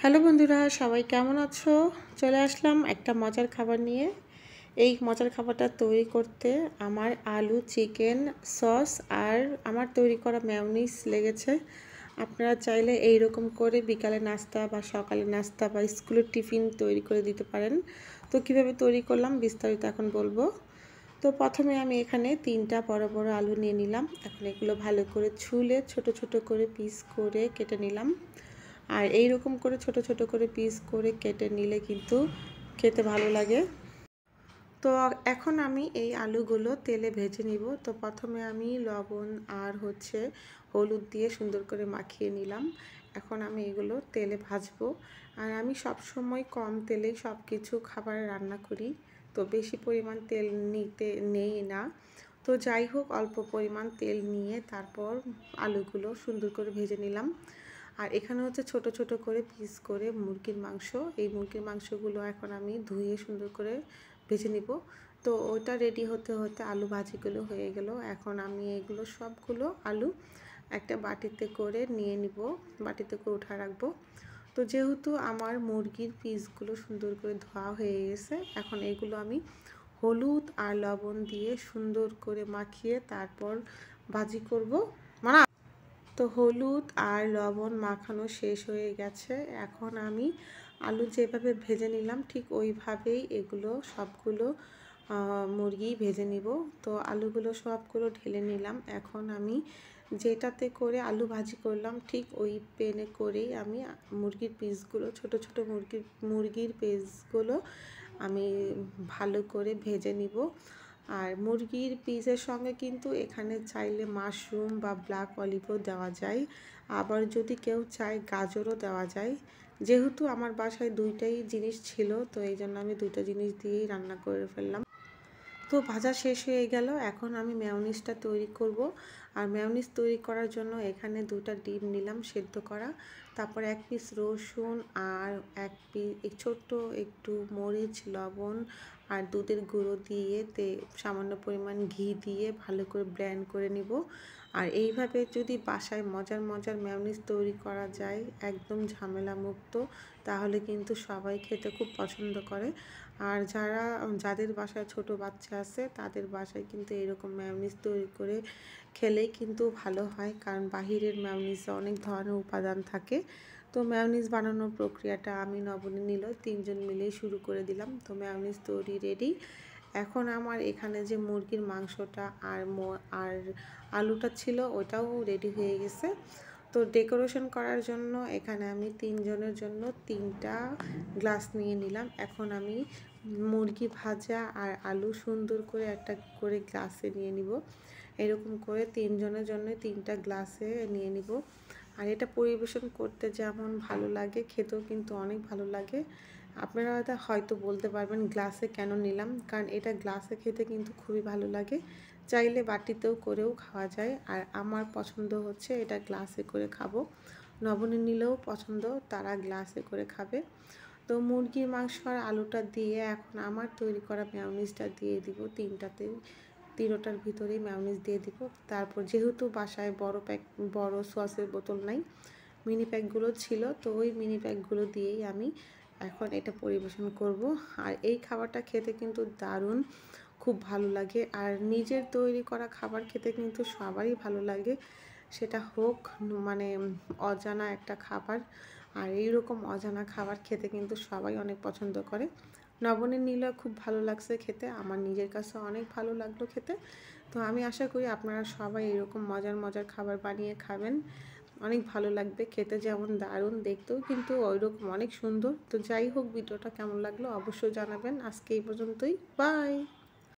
Hello বন্ধুরা, সবাই কেমন আছো? চলে আসলাম একটা মজার খাবার নিয়ে। এই মজার খাবারটা তৈরি করতে আমার আলু, চিকেন, সস আর আমার তৈরি করা মেয়োনিজ লেগেছে। আপনারা চাইলে এই রকম করে বিকালে নাস্তা বা সকালে নাস্তা বা স্কুলের টিফিন তৈরি করে দিতে পারেন। তো কিভাবে তৈরি করলাম বিস্তারিত এখন বলবো। তো প্রথমে আমি এখানে 3টা বড় বড় আলু নিয়ে নিলাম। এখন এগুলো ভালো করে ছুলে ছোট ছোট করে পিস করে কেটে নিলাম। আর এই রকম করে ছোট ছোট করে পিস করে কেটে নিলে কিন্তু খেতে ভালো লাগে। তো এখন আমি এই আলুগুলো তেলে ভেজে নিব। তো প্রথমে আমি লবণ আর হলুদ দিয়ে সুন্দর করে মাখিয়ে নিলাম। এখন আমি এগুলো তেলে ভাজবো। আর আমি সব সময় কম তেলেই সব কিছু খাবার রান্না করি, তো বেশি পরিমাণ তেল নেই না। তো যাই হোক, অল্প পরিমাণ তেল নিয়ে তারপর আলুগুলো সুন্দর করে ভেজে নিলাম। আর এখানে ছোট ছোট করে পিস করে মুরগির মাংস, এই মুরগির মাংসগুলো এখন আমি ধুয়ে সুন্দর করে ভেজে নিব। তো ওটা রেডি হতে হতে আলু ভাজিগুলো হয়ে গেল। এখন আমি এগুলো সবগুলো আলু একটা বাটিতে করে নিয়ে নিব, বাটিতে করে উঠা রাখবো। তো যেহেতু আমার মুরগির পিসগুলো সুন্দর করে ধোয়া হয়ে গেছে, এখন এগুলো আমি হলুদ আর লবণ দিয়ে সুন্দর করে মাখিয়ে তারপর ভাজি করব। তো হলুদ আর লবণ মাখানো শেষ হয়ে গেছে। এখন আমি আলু যেভাবে ভেজে নিলাম ঠিক ওইভাবেই এগুলো সবগুলো মুরগি ভেজে নিব। তো আলুগুলো সবগুলো ঢেলে নিলাম। এখন আমি যেটাতে করে আলু ভাজি করলাম ঠিক ওই প্যানে করেই আমি মুরগির পিসগুলো ছোট ছোট মুরগির পিসগুলো আমি ভালো করে ভেজে নিব। আর মুরগির পিসের সঙ্গে কিন্তু এখানে চাইলে মাশরুম বা ব্ল্যাক অলিভও দেওয়া যায়, আবার যদি কেউ চায় গাজরও দেওয়া যায়। যেহেতু আমার বাসায় দুইটাই জিনিস ছিল, তো এই জন্য আমি দুটো জিনিস দিয়েই রান্না করে ফেললাম। তো ভাজা শেষ হয়ে গেল। এখন আমি মেয়োনিজটা তৈরি করব। আর মেয়োনিজ তৈরি করার জন্য এখানে 2টা ডিম নিলাম সেদ্ধ করা, তারপর 1 পিস রসুন আর 1 পিস ছোট্ট একটু মরিচ, লবণ আর দুধের গুঁড়ো দিয়ে সামান্য পরিমাণ ঘি দিয়ে ভালো করে ব্লেন্ড করে নিব। আর এইভাবে যদি বাসায় মজার মজার মেয়োনিজ তৈরি করা যায় একদম ঝামেলা মুক্ত, তাহলে কিন্তু সবাই খেতে খুব পছন্দ করে। আর যাদের বাসায় ছোট বাচ্চা আছে তাদের বাসায় কিন্তু এরকম মেয়োনিজ তৈরি করে খেলেই কিন্তু ভালো হয়, কারণ বাহিরের মেয়োনিজে অনেক ধরনের উপাদান থাকে। তো মেয়োনিজ বানানোর প্রক্রিয়াটা আমি, নবনী নিল 3জন মিলেই শুরু করে দিলাম। তো মেয়োনিজ তৈরি রেডি। এখন আমার এখানে যে মুরগির মাংসটা আর আলুটা ছিল ওটাও রেডি হয়ে গেছে। তো ডেকোরেশন করার জন্য এখানে আমি 3জনের জন্য 3টা গ্লাস নিয়ে নিলাম। এখন আমি মুরগি ভাজা আর আলু সুন্দর করে একটা করে গ্লাসে নিয়ে নিব। এরকম করে 3জনের জন্য 3টা গ্লাসে নিয়ে নিব। আর এটা পরিবেশন করতে যেমন ভালো লাগে, খেতেও কিন্তু অনেক ভালো লাগে। আপনারা হয়তো বলতে পারবেন গ্লাসে কেন নিলাম, কারণ এটা গ্লাসে খেতে কিন্তু খুবই ভালো লাগে। চাইলে বাটিতেও করেও খাওয়া যায়, আর আমার পছন্দ হচ্ছে এটা গ্লাসে করে খাবো। নবনী নিলেও পছন্দ, তারা গ্লাসে করে খাবে। তো মুরগির মাংস আর আলুটা দিয়ে এখন আমার তৈরি করা মেয়োনিজটা দিয়ে দিব। 3টার ভিতরেই মেয়োনিজ দিয়ে দিব। তারপর যেহেতু বাসায় বড় সসের বোতল নাই, মিনি প্যাকগুলো ছিল, তো ওই মিনি প্যাকগুলো দিয়েই আমি এখন এটা পরিবেশন করব। আর এই খাবারটা খেতে কিন্তু দারুণ, খুব ভালো লাগে। আর নিজের তৈরি করা খাবার খেতে কিন্তু সবারই ভালো লাগে, সেটা হোক মানে অজানা একটা খাবার। আর এইরকম অজানা খাবার খেতে কিন্তু সবাই অনেক পছন্দ করে। নবনীর নীলা খুব ভালো লাগছে খেতে, আমার নিজের কাছে অনেক ভালো লাগলো খেতে। তো আমি আশা করি আপনারা সবাই এরকম মজার মজার খাবার বানিয়ে খাবেন, অনেক ভালো লাগবে। খেতে যেমন দারুণ, দেখতেও কিন্তু ওইরকম অনেক সুন্দর। তো যাই হোক, ভিডিওটা কেমন লাগলো অবশ্যই জানাবেন। আজকে এই পর্যন্তই, বাই।